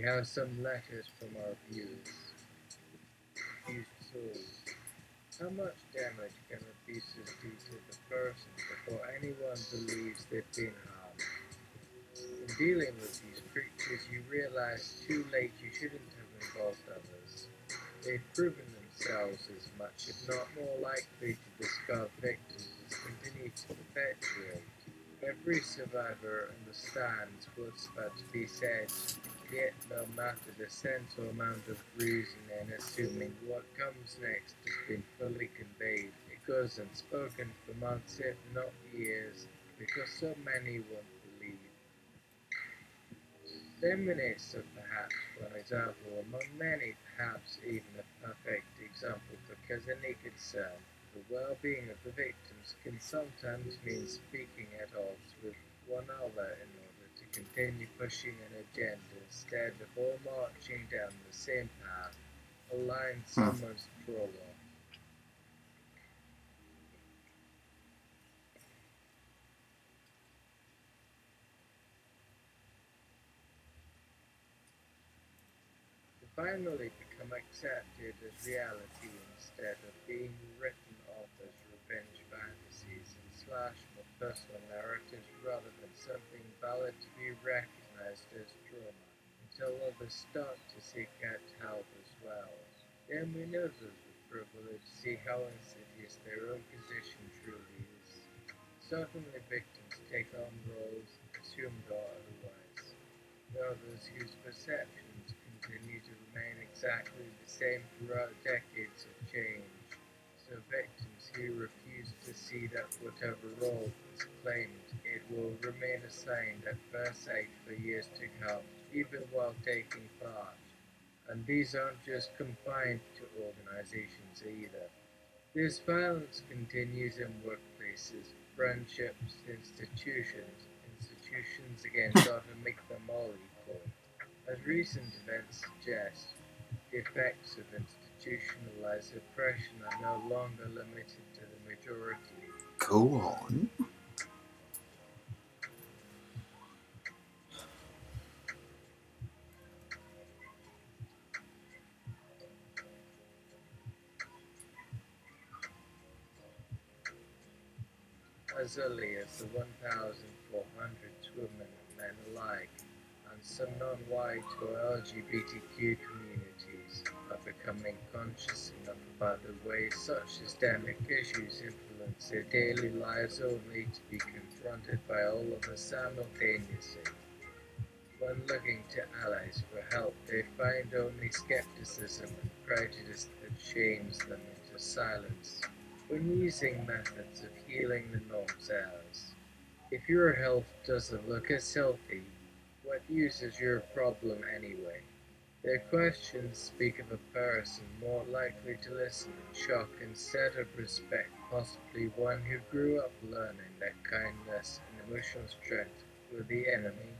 We have some letters from our viewers. Abused souls. How much damage can abuses do to the person before anyone believes they've been harmed? In dealing with these creatures, you realize too late you shouldn't have involved others. They've proven themselves as much, if not more likely to discard victims as continue to perpetuate. Every survivor understands what's about to be said, yet no matter the sense or amount of reason and assuming what comes next has been fully conveyed, it goes unspoken for months if not years, because so many won't believe. 10 minutes of perhaps one example among many, perhaps even a perfect example, because any concern the well-being of the victims can sometimes mean speaking at odds with one another in order to continue pushing an agenda instead of all marching down the same path, a line someone's drawn on. To finally become accepted as reality instead of being written off as revenge fantasies and slash more personal narratives rather than something valid to be recognized as trauma, until others start to seek out help as well. Then we know those with privilege see how insidious their own position truly is. Certainly victims take on roles assumed or otherwise. There are others whose perceptions continue to remain exactly the same throughout decades of change. So victims who refuse to see that whatever role is claimed, it will remain assigned at first sight for years to come, even while taking part. And these aren't just confined to organizations either. This violence continues in workplaces, friendships, institutions again try to make them all equal. As recent events suggest, the effects of institutionalized oppression are no longer limited to the majority. Go on. As early as the 1,400s, women and men alike, and some non-white or LGBTQ communities, are becoming conscious enough about the way such systemic issues influence their daily lives only to be confronted by all of us simultaneously. When looking to allies for help, they find only skepticism and prejudice that shames them into silence. When using methods of healing, the norm says, if your health doesn't look as healthy, what use is your problem anyway? Their questions speak of a person more likely to listen in shock instead of respect, possibly one who grew up learning that kindness and emotional strength were the enemy,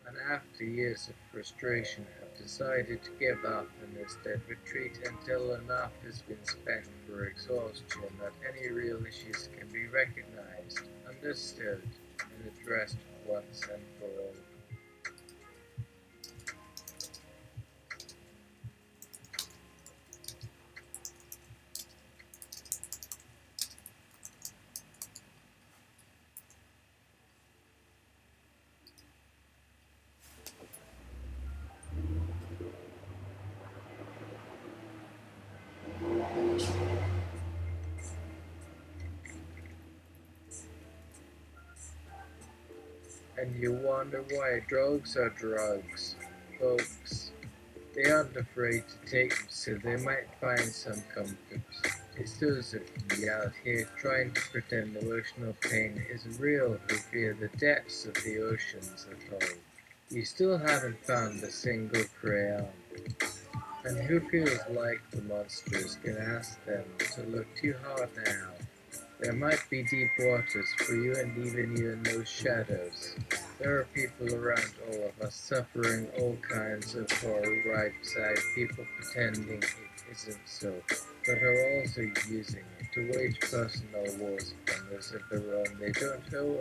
and after years of frustration have decided to give up and instead retreat until enough has been spent for exhaustion that any real issues can be recognized, understood, and addressed once and for all. And you wonder why drugs are drugs, folks. They aren't afraid to take them, so they might find some comfort. It's those of you out here trying to pretend emotional pain isn't real who fear the depths of the oceans at all. You still haven't found a single crayon. And who feels like the monsters can ask them to look too hard now? There might be deep waters for you and even you in those shadows. There are people around all of us suffering all kinds of horror right beside people pretending it isn't so, but are also using it to wage personal wars upon those of their own they don't own.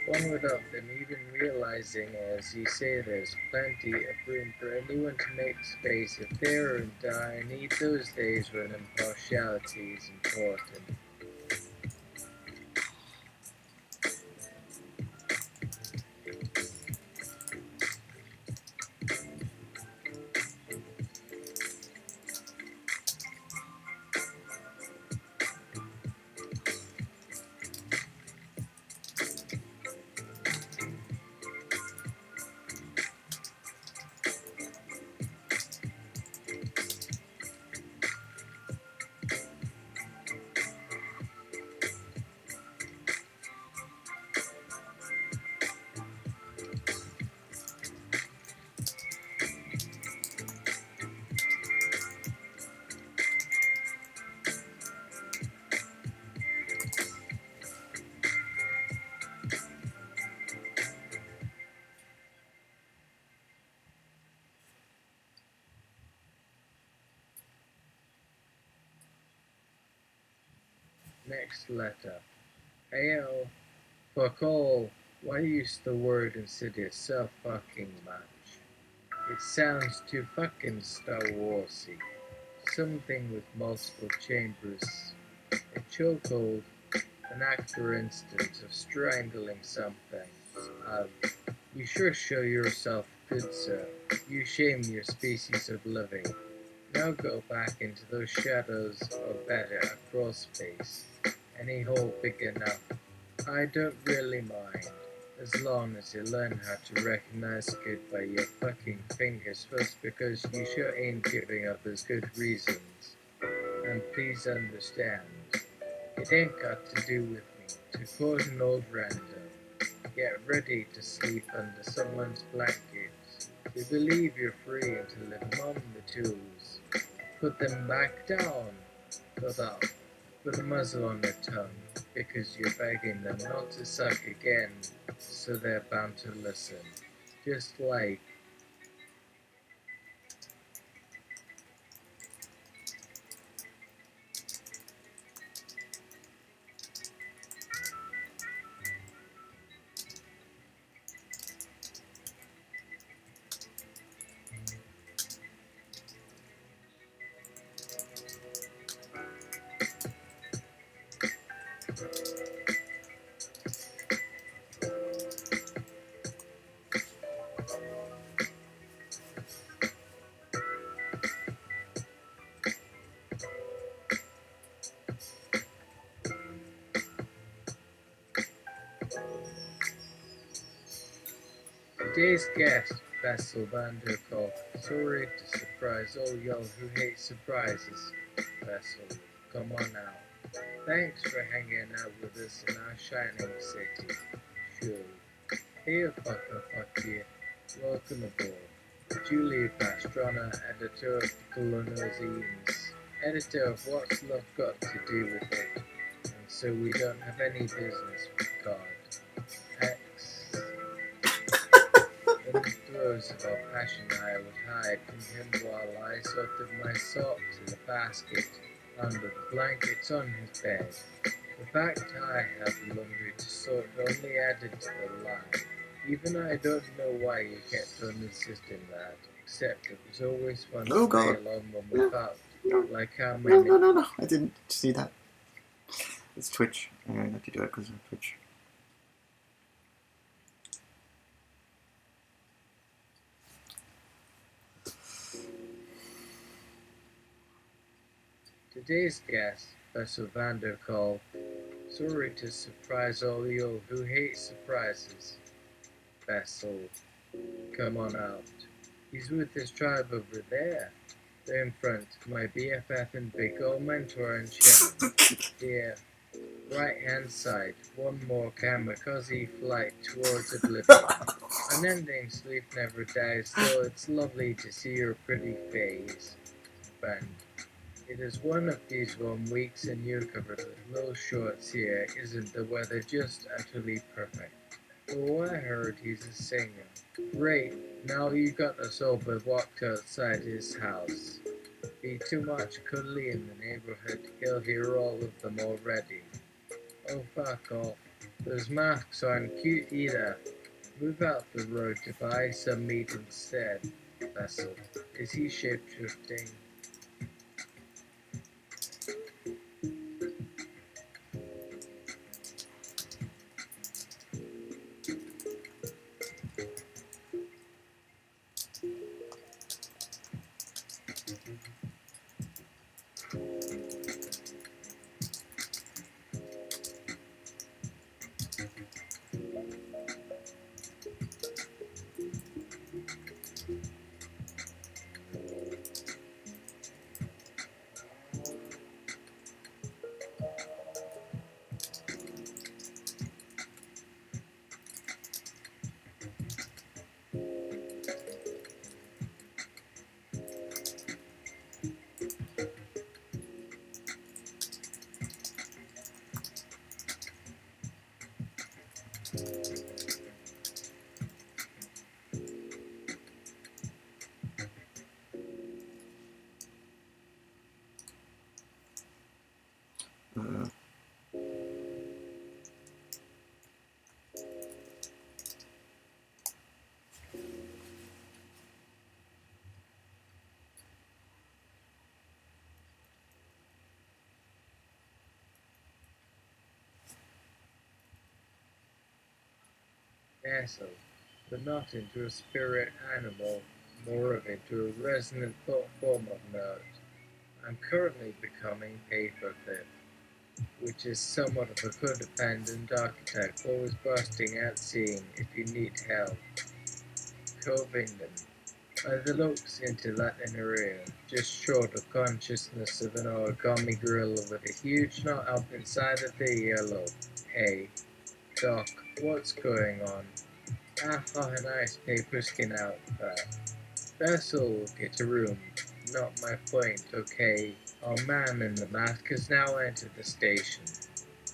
One without them even realizing, as you say, there's plenty of room for anyone to make space if they are and die. Need those days when impartiality is important. Next letter. Hail. Fuck all. Why use the word insidious so fucking much? It sounds too fucking Star Warsy. Something with multiple chambers. A chokehold. An act, for instance, of strangling something. Uh, you sure show yourself good, sir. You shame your species of living. Now go back into those shadows, or better, a crawl space. Any hole big enough. I don't really mind, as long as you learn how to recognize good by your fucking fingers first, because you sure ain't giving others good reasons. And please understand, it ain't got to do with me. To quote an old random, get ready to sleep under someone's blankets. You believe you're free until they've on the tools. Put them back down. Put a muzzle on their tongue, because you're begging them not to suck again, so they're bound to listen. Just like today's guest, Bessel van der Kolk. Sorry to surprise all y'all who hate surprises. Bessel, come on now. Thanks for hanging out with us in our shining city. Sure. Hey, fucker, fuck you. Welcome aboard. Julie Pastrana, editor of the Colonel Zines. Editor of What's Love Got to Do with It? And so we don't have any business with God. X. In the throes of our passion I would hide from him while I sorted my socks in a basket under the blankets on his bed. The fact I had laundry to sort only added to the lie. Even I don't know why you kept on insisting that, except it was always fun to play along when we felt like how many... No, I didn't see that. It's Twitch. I have to do it because of Twitch. Today's guest, Bessel van der Kolk. Sorry to surprise all you who hate surprises. Bessel, come on out. He's with his tribe over there. They're in front, my BFF and big old mentor and chum. Dear, right hand side, one more kamikaze flight towards oblivion. Unending sleep never dies, though it's lovely to see your pretty face. Friend, it is one of these warm weeks and you're covered with little shorts here. Isn't the weather just utterly perfect? Oh, I heard he's a singer. Great, now you got us all bivouacked outside his house. Be too much cuddly in the neighborhood, he'll hear all of them already. Oh, fuck off. Those masks aren't cute either. Move out the road to buy some meat instead. Vessel, is he shapeshifting? Uh, Vessel, but not into a spirit animal, more of into a resonant thought form of note. I'm currently becoming paperclip, which is somewhat of a codependent archetype, always bursting out seeing if you need help. Covington, by the looks into that inner ear, just short of consciousness of an origami gorilla with a huge knot up inside of the earlobe. Hey, Doc, what's going on? Ah, oh, a nice paper skin outfit. Vessel, get a room. Not my point, okay? Our man in the mask has now entered the station.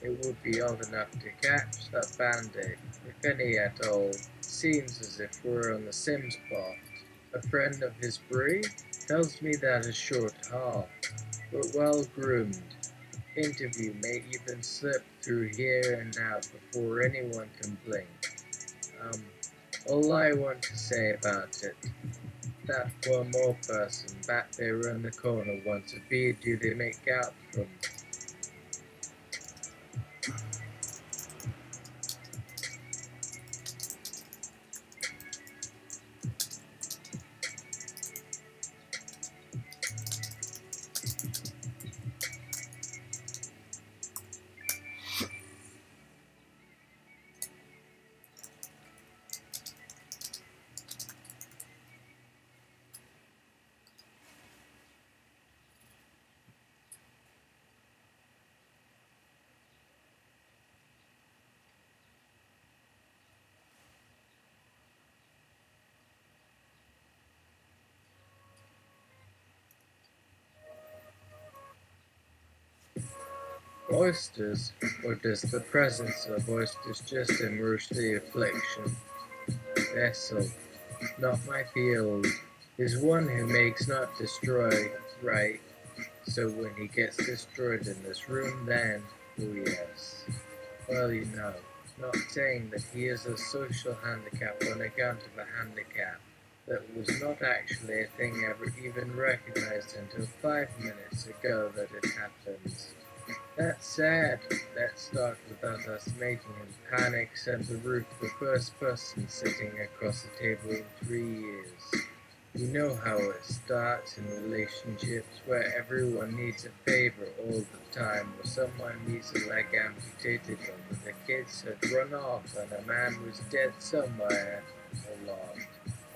It would be odd enough to catch that bandit, if any at all. Seems as if we're on the same spot. A friend of his breed tells me that is short half, but well groomed. Interview may even slip through here and out before anyone can blink. Um, all I want to say about it, that one more person back there in the corner wants a beard you to make out from. Oysters, or does the presence of oysters just enrich the affliction? Vessel, not my field, is one who makes not destroy, right? So when he gets destroyed in this room, then, oh yes. Well, not saying that he is a social handicap on account of a handicap that was not actually a thing ever even recognized until 5 minutes ago that it happens. That's sad. Let's start without us making him panic, send the roof the first person sitting across the table in 3 years. You know how it starts in relationships where everyone needs a favor all the time, or someone needs a leg amputated when the kids had run off and a man was dead somewhere a lot.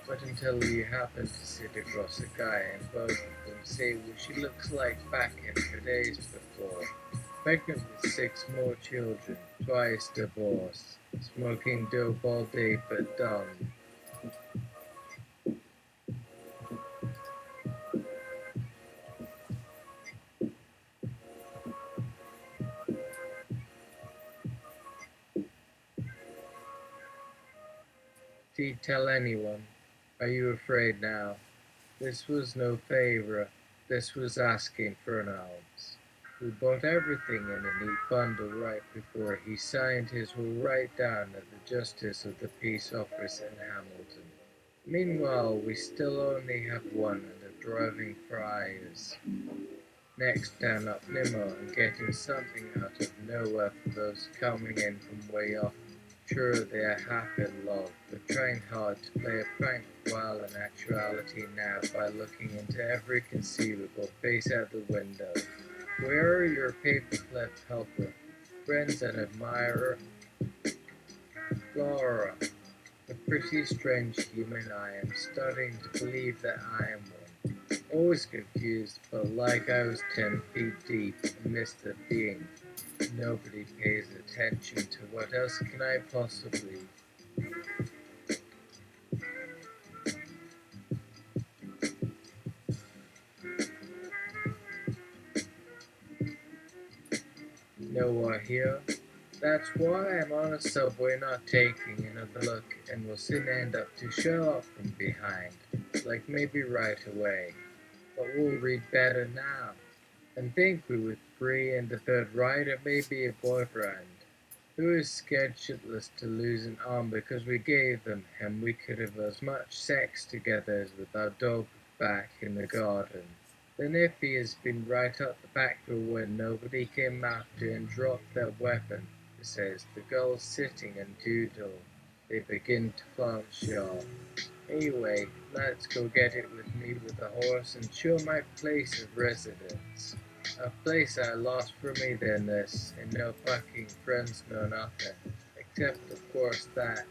But until you happen to sit across a guy and both of them say what she looks like back in her days before. Pregnant with 6 more children, twice divorced, smoking dope all day but done. thee tell anyone? Are you afraid now? This was no favour, this was asking for an alms. We bought everything in a neat bundle right before he signed his will right down at the Justice of the Peace Office in Hamilton. Meanwhile, we still only have one and are driving friars. Next down up Nimmo and getting something out of nowhere for those coming in from way off. Sure, they are half in love, but trying hard to play a prank while in actuality now by looking into every conceivable face out the window. Where are your paper-clip helper, friends and admirer? Flora, a pretty strange human I am, starting to believe that I am one. Always confused, but like I was 10 feet deep and missed the being. Nobody pays attention to what else can I possibly. No one here? That's why I'm on a subway not taking another look and will soon end up to show up from behind, like maybe right away. But we'll read better now, and think we would free and the third rider may be a boyfriend, who is scared shitless to lose an arm because we gave him we could have as much sex together as with our dog back in the garden. Then if he has been right up the back door when nobody came after and dropped their weapon, he says, the girls sitting and doodle. They begin to flaunt sharp. Anyway, let's go get it with me with the horse and show my place of residence. A place I lost for me then this, and no fucking friends, no nothing. Except of course that.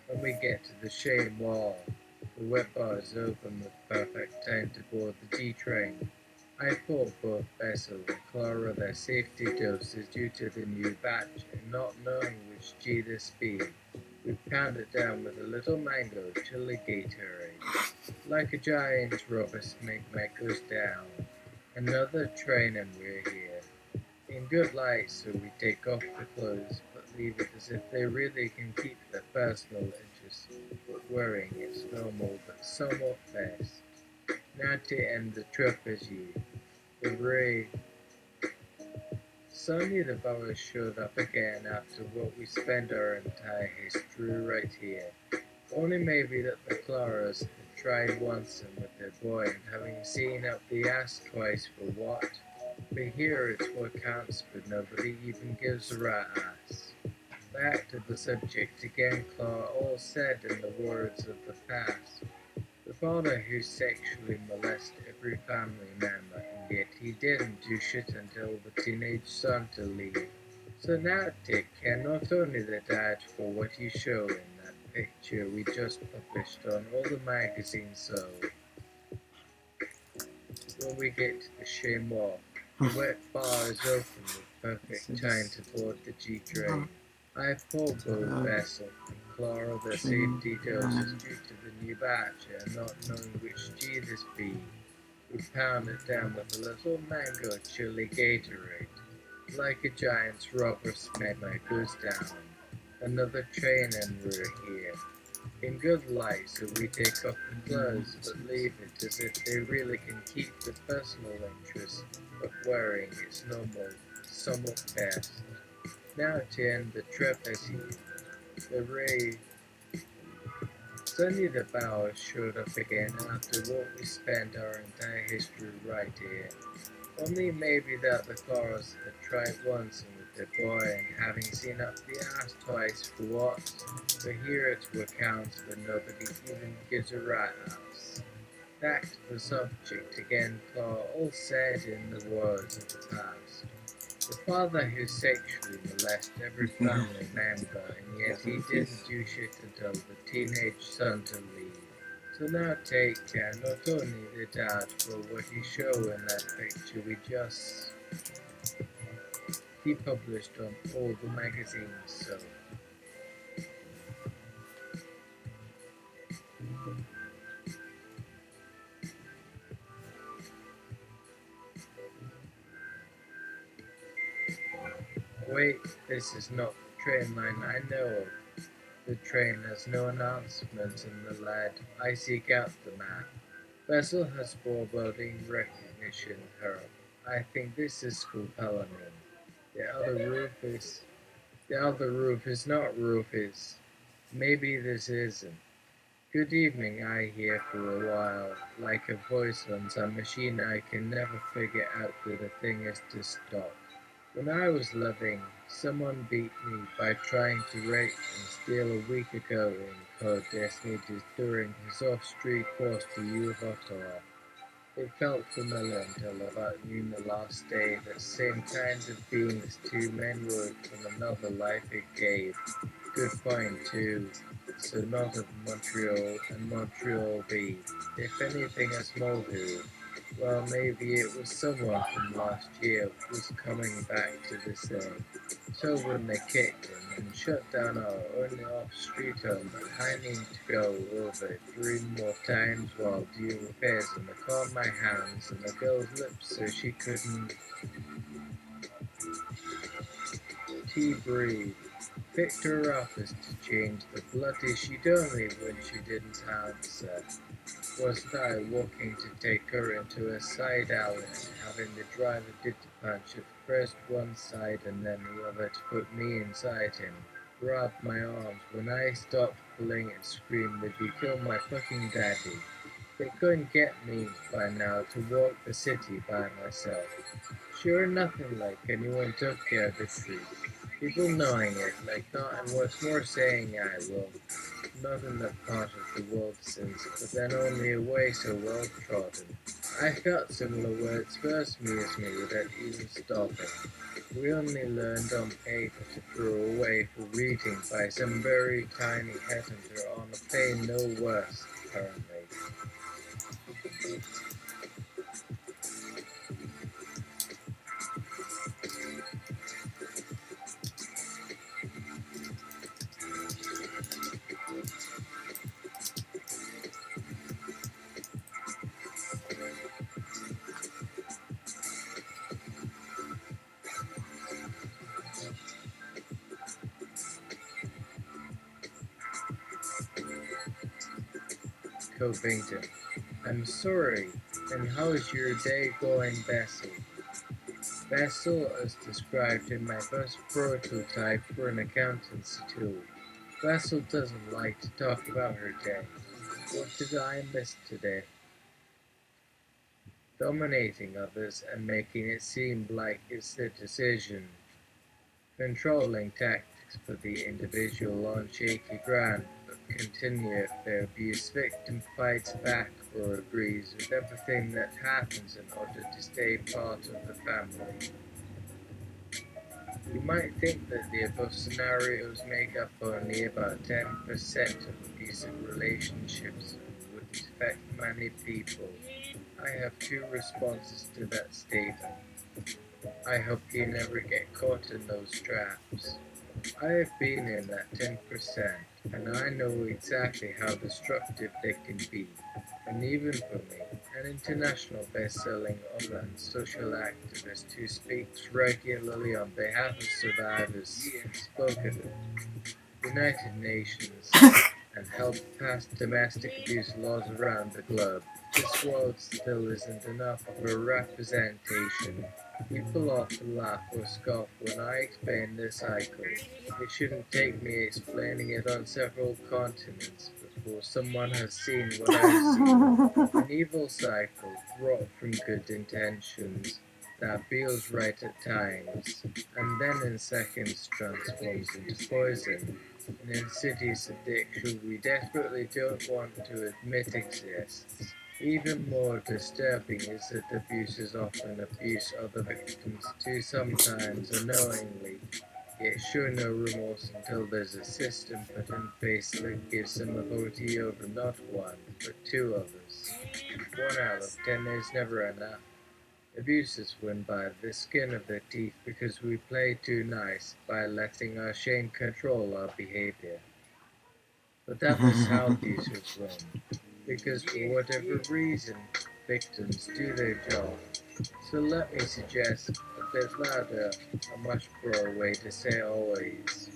When we get to the shade wall, the wet bar is open with perfect time to board the G train. I told both Bessel and Clara their safety doses due to the new batch, and not knowing which G this be, we pound it down with a little mango chili Gatorade. Like a giant rubber snake that goes down. Another train and we're here. In good light, so we take off the clothes, but leave it as if they really can keep their personal interest. Wearing it's normal, but somewhat best. Now to end the trip as you. Hooray! Suddenly the virus showed up again after what we spent our entire history right here. Only maybe that the Claras had tried once and with their boy and having seen up the ass twice for what? But here it's what counts, but nobody even gives a rat ass. Back to the subject again, Clara, all said in the words of the past. The father who sexually molested every family member, and yet he didn't do shit until the teenage son to leave. So now take care not only the dad for what you show in that picture we just published on all the magazines sold. When we get to the chamois, the wet bar is open with perfect time to board the G train. I forego vessel and claw the safety doses due to the new batch and not knowing which G this be. We pound it down with a little mango chili Gatorade. Like a giant's rubber smack my goose down. Another train and we're here. In good light, so we take off the clothes but leave it as if they really can keep the personal interest of wearing its normal, somewhat best. Now to end the trip as you, the ray. Suddenly the bow showed up again after what we spent our entire history right here. Only maybe that the chorus had tried once and with the boy and having seen up the ass twice for what? To hear it to accounts but nobody even gives a rat ass. Back to the subject again, Claw, all said in the words of the past. The father who sexually molests every family member, and yet he didn't do shit until the teenage son to leave. So now take care, not only the dad for what he show in that picture we just he published on all the magazines, so wait, this is not the train line I know of. The train has no announcement in the lad. I seek out the man. Vessel has foreboding recognition her. I think this is scopolamine. The other roof is not Rufus. Maybe this isn't. Good evening, I hear for a while, like a voice on some machine I can never figure out that the thing is to stop. When I was living, someone beat me by trying to rape and steal a week ago in Code Destiny during his off-street course to U of Ottawa. It felt familiar until about noon the last day that same kinds of beings two men would from another life it gave. Good point too. So not of Montreal and Montreal be. If anything a small who. Well, maybe it was someone from last year was coming back to the same. So when they kicked him and shut down our only off-street home, I need to go over it 3 more times while doing repairs and I calmed my hands and the girl's lips so she couldn't breathe. Picked her up as to change the bloody she'd only when she didn't answer. Wasn't I walking to take her into a side alley and having the driver did the punch at first one side and then the other to put me inside him. Grabbed my arms. When I stopped pulling and screamed that you killed my fucking daddy. They couldn't get me by now to walk the city by myself. Sure nothing like anyone took care of the street. People knowing it like not and what's more saying I will. Not in that part of the world since, but then only a way so well trodden. I felt similar words first amused me without even stopping. We only learned on paper to throw away for reading by some very tiny headhunter on a plane no worse, apparently. Covington. I'm sorry. And how's your day going, Basil? Basil is described in my first prototype for an accountancy tool. Basil doesn't like to talk about her day. What did I miss today? Dominating others and making it seem like it's their decision. Controlling tactics for the individual on shaky ground, but continue if their abuse victim fights back or agrees with everything that happens in order to stay part of the family. You might think that the above scenarios make up only about 10% of abusive relationships and wouldn't affect many people. I have two responses to that statement. I hope you never get caught in those traps. I have been in that 10%, and I know exactly how destructive they can be. And even for me, an international best-selling online social activist who speaks regularly on behalf of survivors, spoke at the United Nations and helped pass domestic abuse laws around the globe. This world still isn't enough of a representation. People often laugh or scoff when I explain this cycle. It shouldn't take me explaining it on several continents before someone has seen what I've seen. An evil cycle wrought from good intentions that feels right at times, and then in seconds transforms into poison. An insidious addiction we desperately don't want to admit exists. Even more disturbing is that abusers often abuse other victims too, sometimes unknowingly, yet show no remorse until there's a system put in place that gives them authority over not one, but two others. 1 out of 10 is never enough. Abusers win by the skin of their teeth because we play too nice by letting our shame control our behavior. But that is how abusers win, because for whatever reason, victims do their job. So let me suggest a bit louder, a much broader way to say always.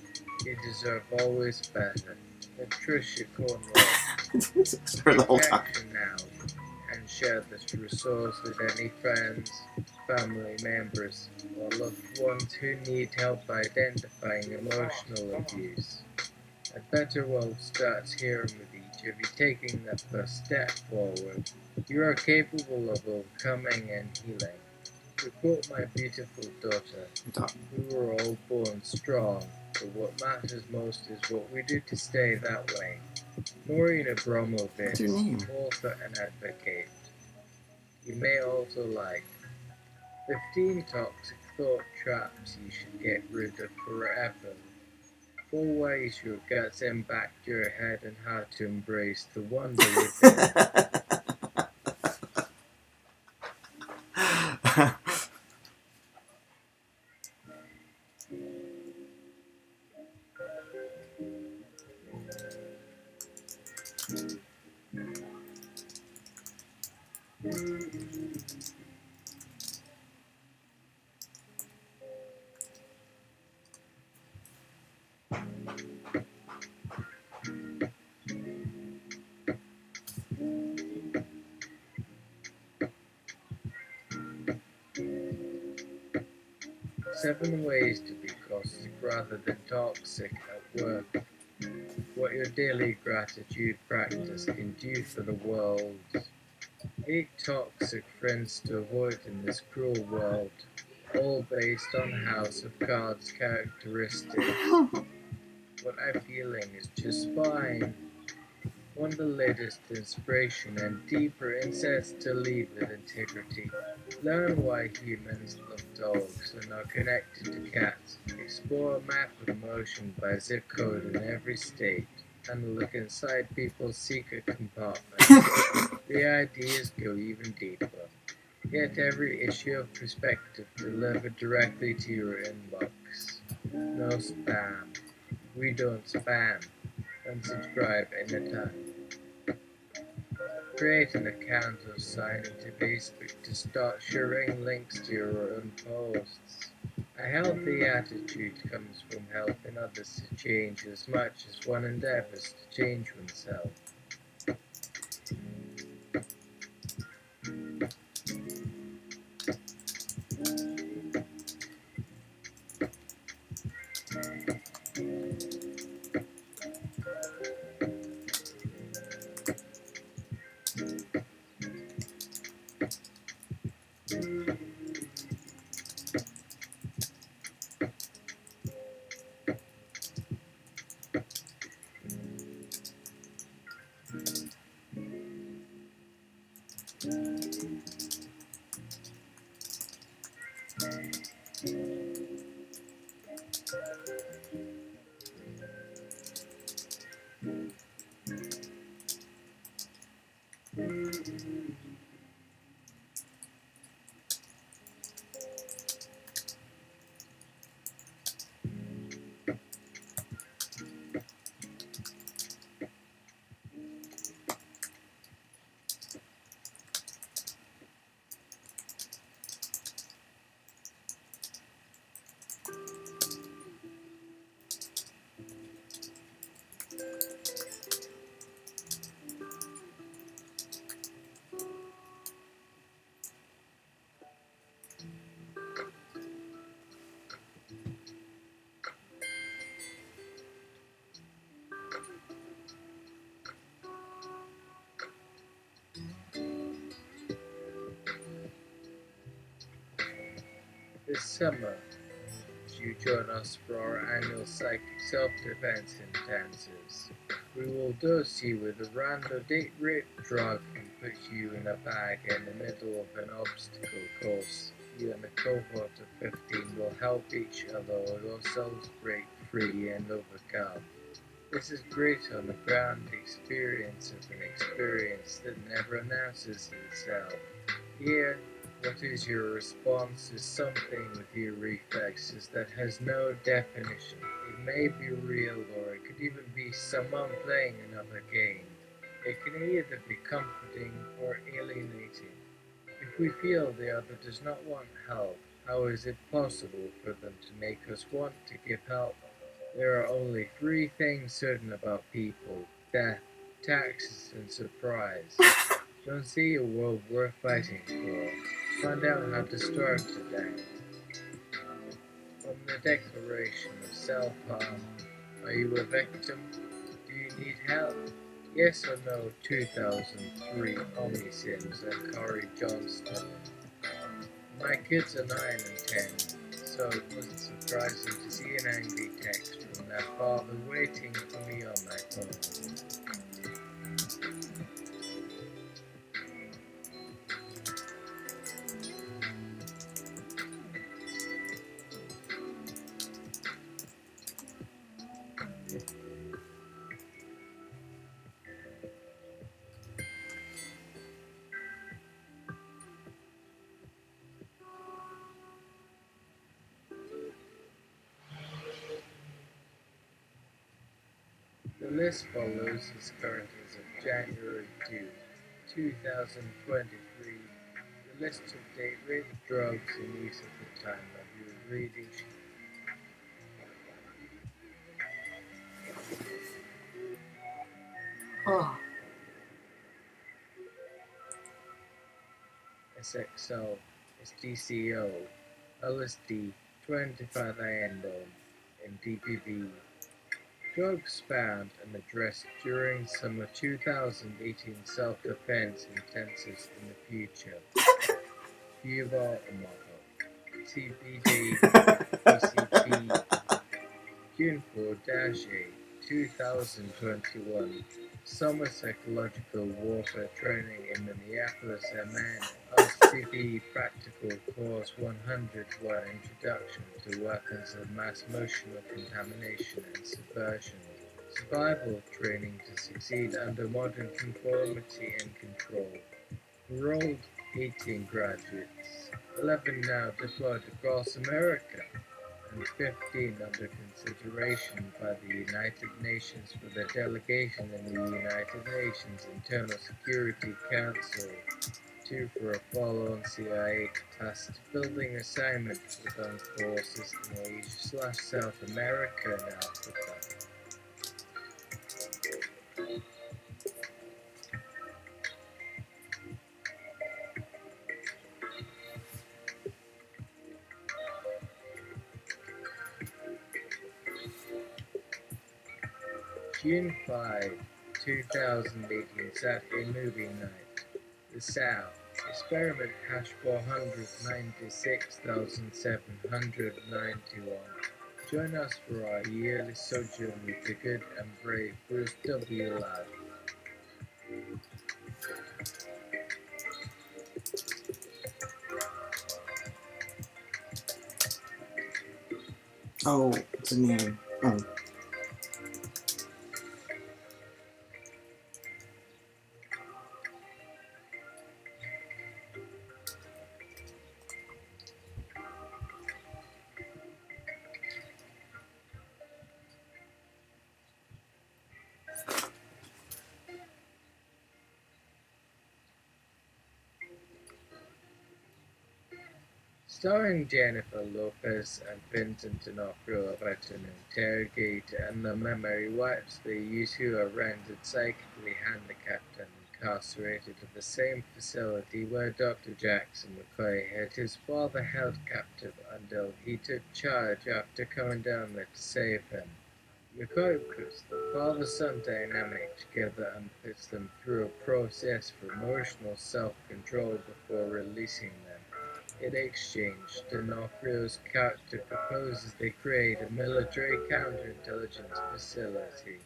You deserve always better. Patricia Cornwall, For the take whole time. action now and share this resource with any friends, family members, or loved ones who need help identifying emotional abuse. A better world starts here with each of you taking the first step forward. You are capable of overcoming and healing. To quote my beautiful daughter, we were all born strong, but what matters most is what we do to stay that way. Maureen What's your name? Abramovich, author and advocate. You may also like 15 toxic thought traps you should get rid of forever. 4 ways your guts impact your head and how to embrace the wonder within. Seven ways to be caustic rather than toxic at work. What your daily gratitude practice can do for the world. 8 toxic friends to avoid in this cruel world, all based on House of Cards characteristics. What I'm feeling is just fine. One of the latest inspiration and deeper insights to lead with integrity. Learn why humans love dogs and are connected to cats. Explore a map of emotion by zip code in every state. And look inside people's secret compartments. The ideas go even deeper. Get every issue of perspective delivered directly to your inbox. No spam. We don't spam. Unsubscribe anytime. Create an account or sign into Facebook to start sharing links to your own posts. A healthy attitude comes from helping others to change as much as one endeavors to change oneself. This summer, you join us for our annual psychic self-defense intensives. We will dose you with a random date rape drug and put you in a bag in the middle of an obstacle course. You and a cohort of 15 will help each other or yourselves break free and overcome. This is great on the ground experience of an experience that never announces itself. Here, what is your response is something with your reflexes that has no definition. It may be real or it could even be someone playing another game. It can either be comforting or alienating. If we feel the other does not want help, how is it possible for them to make us want to give help? There are only three things certain about people: death, taxes, and surprise. Don't see a world worth fighting for. Find out how to start today. From the Declaration of Self-Harm, are you a victim? Do you need help? Yes or no, 2003, Omni Sims and Corey Johnston. My kids are 9 and 10, so it wasn't surprising to see an angry text from their father waiting for me on my phone. The list follows is current as of January 2, 2023. The list of date rated drugs in use at the time of your reading. Oh. SXO, SDCO, LSD, 25-indole, and DPV. Drugs found and addressed during summer 2018 self-defense intensives in the future. Yuval Amaro, TBD, PCP, June 4-8, 2021. Summer Psychological Warfare Training in Minneapolis, MN. RCB Practical Course 101 Introduction to Weapons of Mass Motional Contamination and Subversion. Survival Training to Succeed Under Modern Conformity and Control. Enrolled 18 graduates, 11 now deployed across America, and 15 under consideration by the United Nations for their delegation in the United Nations Internal Security Council. 2 for a follow-on CIA task building assignment with armed forces in Asia/South America and Africa. June 5, 2018, Saturday movie night. The South. Experiment hash 496,791. Join us for our yearly sojourn with the good and brave Bruce W. Ladd. Oh, what's the name? Oh. Starring Jennifer Lopez and Vincent D'Onofrio about an interrogator and the memory wipes they use who are rendered psychically handicapped and incarcerated at the same facility where Dr. Jackson McCoy had his father held captive until he took charge after coming down there to save him. McCoy puts the father-son dynamic together and puts them through a process for emotional self-control before releasing them. In exchange, the North Korea's character proposes they create a military counterintelligence facility.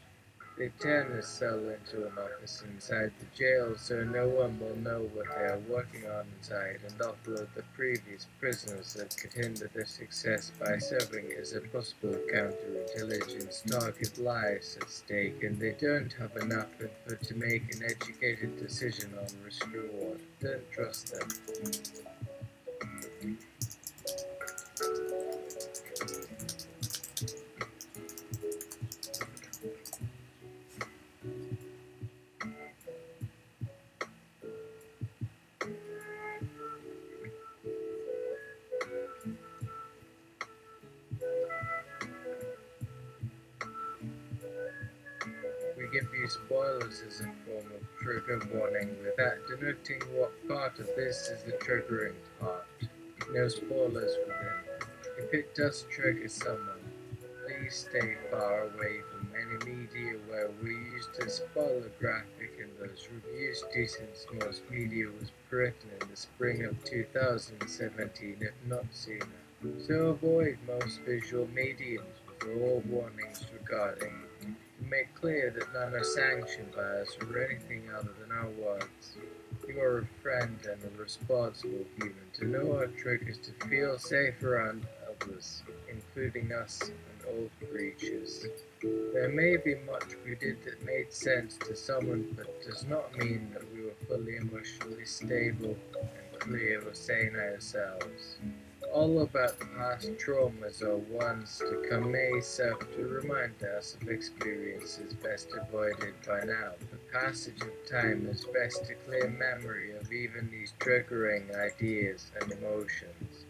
They turn a cell into an office inside the jail so no one will know what they are working on inside, and offload the previous prisoners that could hinder their success by serving as a possible counterintelligence target lives at stake, and they don't have enough info to make an educated decision on risk reward. Don't trust them. We give you spoilers as a form of trigger warning without denoting what part of this is the triggering part. No spoilers within. If it does trigger someone, please stay far away from any media where we used a spoiler graphic in those reviews due since most media was written in the spring of 2017 if not sooner. So avoid most visual mediums with all warnings regarding. To make clear that none are sanctioned by us or anything other than our words. You are a friend and a responsible human to know our triggers to feel safe around others, including us and all creatures. There may be much we did that made sense to someone, but does not mean that we were fully emotionally stable and clear or sane ourselves. All about the past traumas or ones to come may serve to remind us of experiences best avoided by now. The passage of time is best to clear memory of even these triggering ideas and emotions.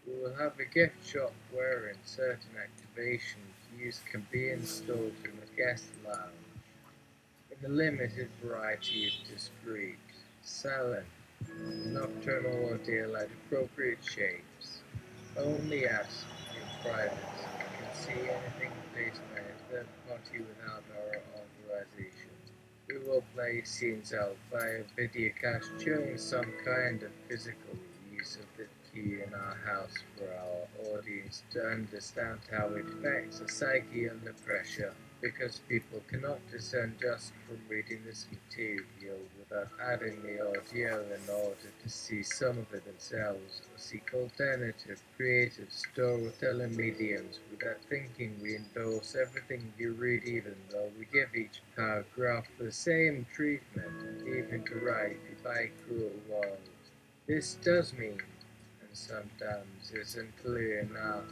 We will have a gift shop wherein certain activation cues can be installed in the guest lounge, in a limited variety of discreet, silent, nocturnal ordeal at appropriate shapes. Only us, in private, can see anything placed by a third party without our authorization. We will play scenes out via videocast showing some kind of physical use of the key in our house for our audience to understand how it affects the psyche under pressure, because people cannot discern just from reading this material without adding the audio in order to see some of it themselves or seek alternative creative storytelling mediums without thinking we endorse everything you read, even though we give each paragraph the same treatment, even to write by cruel world. This does mean, and sometimes isn't clear enough,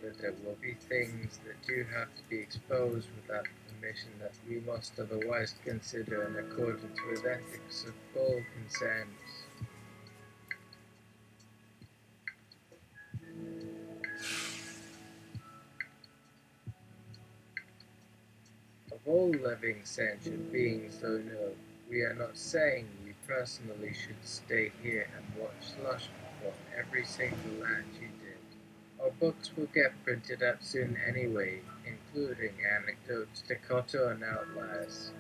that there will be things that do have to be exposed without permission that we must otherwise consider in accordance with ethics of full consent. Of all living sentient beings, though no, we are not saying you personally should stay here and watch slush perform every single act you did. Our books will get printed up soon anyway, including anecdotes, staccato, and outliers.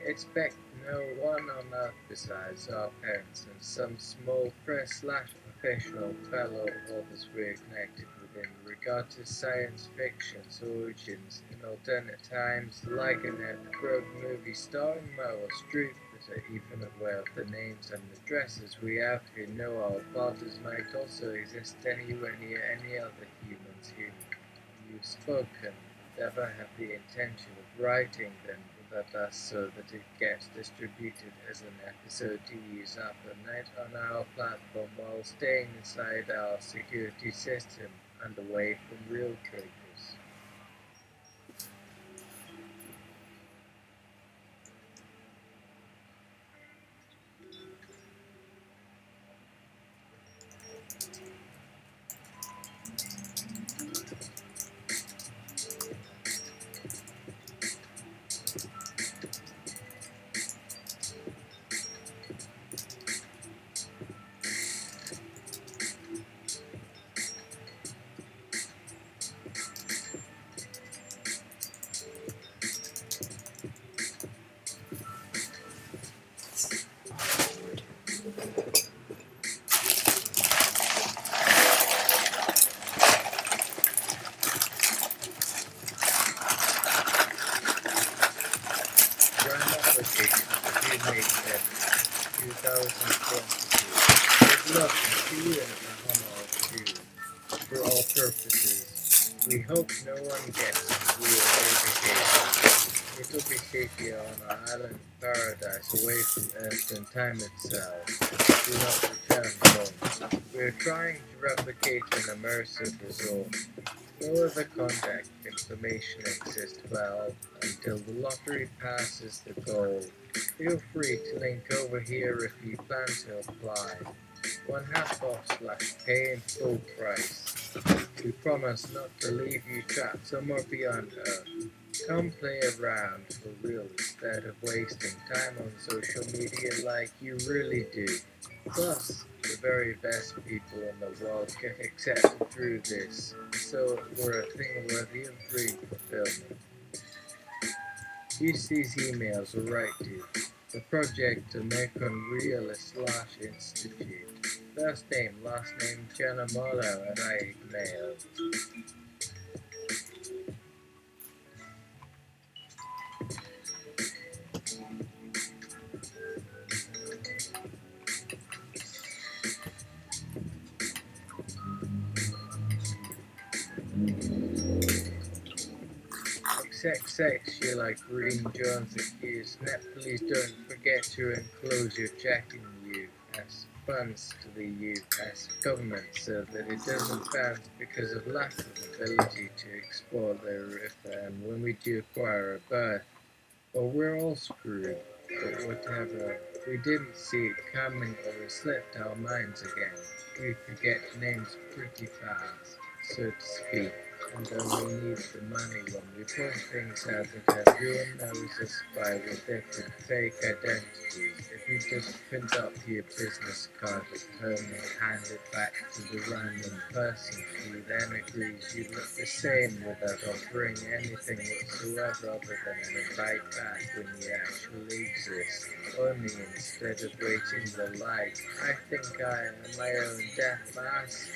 Expect no one on earth besides our parents and some small press/professional fellow authors we're connected with in regard to science fiction's origins in alternate times, like an epic movie starring Meryl Streep, that are even aware of the names and addresses we have who know our fathers might also exist anywhere near any other humans whom you've spoken, never have the intention of writing them with us so that it gets distributed as an episode to use up at night on our platform while staying inside our security system and away from real triggers. application to be made in 2022. Good luck and see you in Bahama too. For all purposes, we hope no one gets real vacation. It'll be safer on our island paradise away from Earth and time itself. Do not return home. We're trying to replicate an immersive resort. No other contact information exists well until the lottery passes the goal. Feel free to link over here if you plan to apply. 1/2 off / pay in full price. We promise not to leave you trapped somewhere beyond Earth. Come play around for real instead of wasting time on social media like you really do. Plus, the very best people in the world get accepted through this, so we're a thing worthy of dream fulfillment. Use these emails or write to the project American Realist / Institute. First name, last name, Jenna Marlowe at iMail. XXX, you like Green Jones accused. Net, please don't forget to enclose your checking US funds to the US government so that it doesn't bounce because of lack of ability to export their refund when we do acquire a birth. Well, we're all screwed, but whatever. We didn't see it coming or it slipped our minds again. We forget names pretty fast, so to speak, and only need the money when we pull things out that everyone knows us by with different fake identities. If you just print up your business card at home and hand it back to the random person who then agrees you look the same without offering anything whatsoever other than an invite back when you actually exist, only instead of waiting the light. I think I am my own death mask.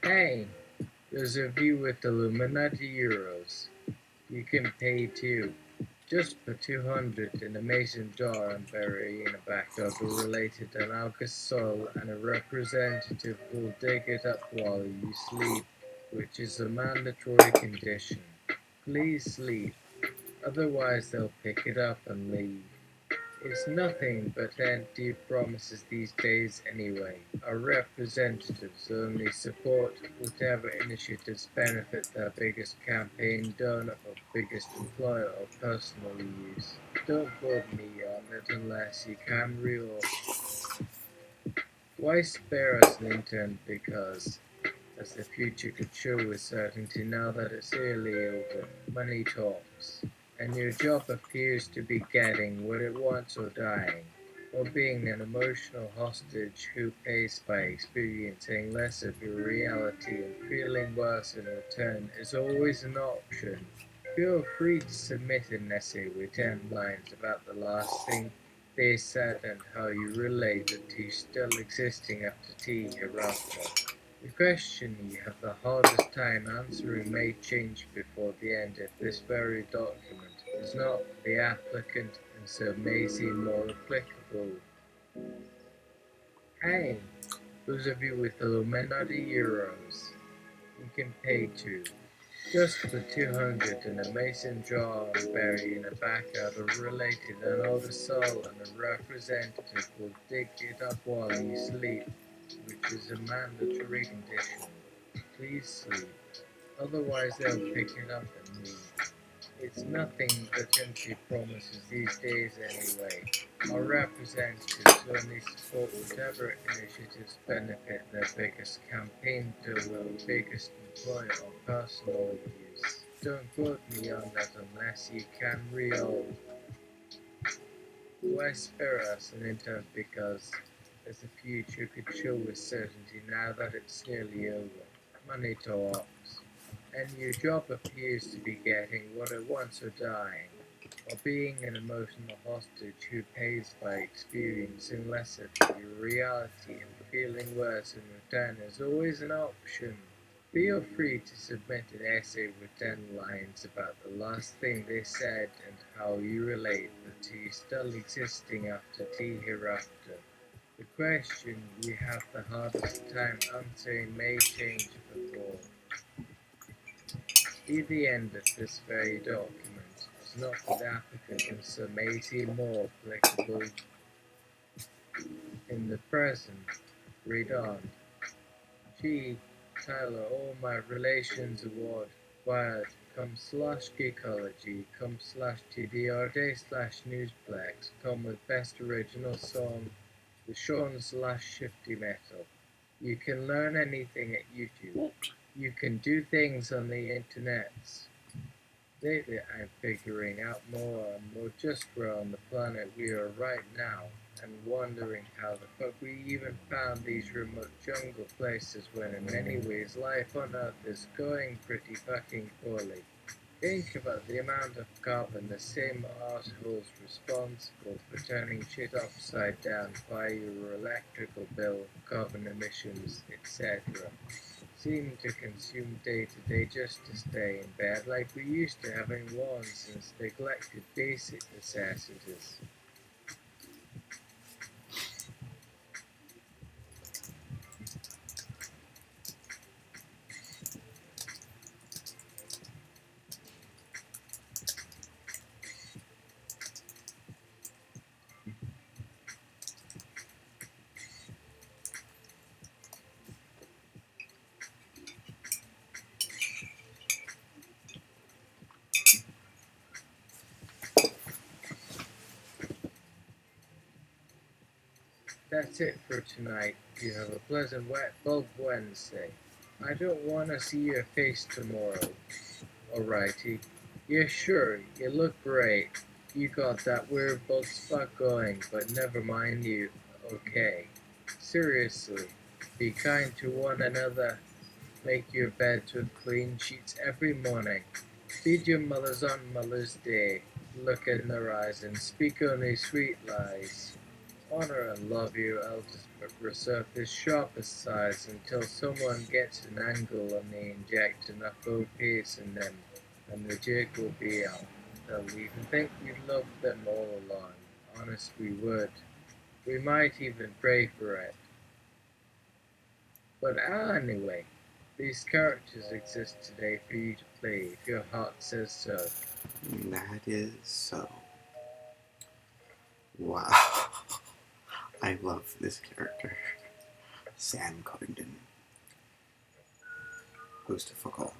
Hey, there's a view with Illuminati euros. You can pay too. Just put 200 in a mason jar and bury in a back of a related analogous soil, and a representative will dig it up while you sleep, which is a mandatory condition. Please sleep, otherwise they'll pick it up and leave. It's nothing but empty promises these days anyway. Our representatives only support whatever initiatives benefit their biggest campaign donor or biggest employer or personal use. Don't quote me on it unless you can real. Why spare us an intern? Because, as the future could show with certainty now that it's nearly over, money talks. And your job appears to be getting what it wants or dying, or being an emotional hostage who pays by experiencing less of your reality and feeling worse in return is always an option. Feel free to submit an essay with 10 lines about the last thing they said and how you relate it to still existing after tea hereafter. The question you have the hardest time answering may change before the end of this very document is not for the applicant and so may seem more applicable. Hey, those of you with Illuminati euros, you can pay too. Just for 200 and a mason jar and bury in a backyard a related and older soul and a representative will dig it up while you sleep, which is a mandatory condition. Please sleep, otherwise they'll pick it up and leave. It's nothing but empty promises these days anyway. Our representatives only support whatever initiatives benefit their biggest campaign doer, biggest employer or personal use. Don't quote me on that unless you can real. Why spare us an intern because as the future could show with certainty now that it's nearly over. Money talks. And your job appears to be getting what it wants or dying, or being an emotional hostage who pays by experiencing less of your reality and feeling worse in return is always an option. Feel free to submit an essay with 10 lines about the last thing they said and how you relate it to still existing after tea hereafter. The question you have the hardest time answering may change before. See the end of this very document is not for the applicant and so may seem more applicable in the present. Read on. Gee, Tyler, all my relations award wired com/geekology com/TDRD/newsplex with best original song the Sean/Shifty Metal. You can learn anything at YouTube. You can do things on the internets. Lately I'm figuring out more and more just where on the planet we are right now and wondering how the fuck we even found these remote jungle places when in many ways life on Earth is going pretty fucking poorly. Think about the amount of carbon the same assholes responsible for turning shit upside down via your electrical bill, carbon emissions, etc. seem to consume day to day just to stay in bed like we used to having long since neglected basic necessities. That's it for tonight. You have a pleasant wet bulb Wednesday. I don't want to see your face tomorrow. Alrighty. Yeah, sure, you look great. You got that weird bald spot going, but never mind you. Okay. Seriously, be kind to one another. Make your beds with clean sheets every morning. Feed your mothers on Mother's Day. Look in their eyes and speak only sweet lies. Honor and love your elders, but reserve the sharpest sides until someone gets an angle and they inject enough OPs in them, and the jig will be out. They'll even think we loved them all along. Honest we would. We might even pray for it. But anyway, these characters exist today for you to play if your heart says so. That is so. Wow. I love this character. Sam Covington. Host of Fuck All.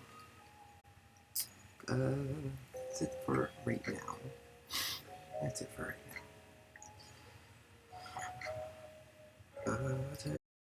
That's it for right now. That's it for right now.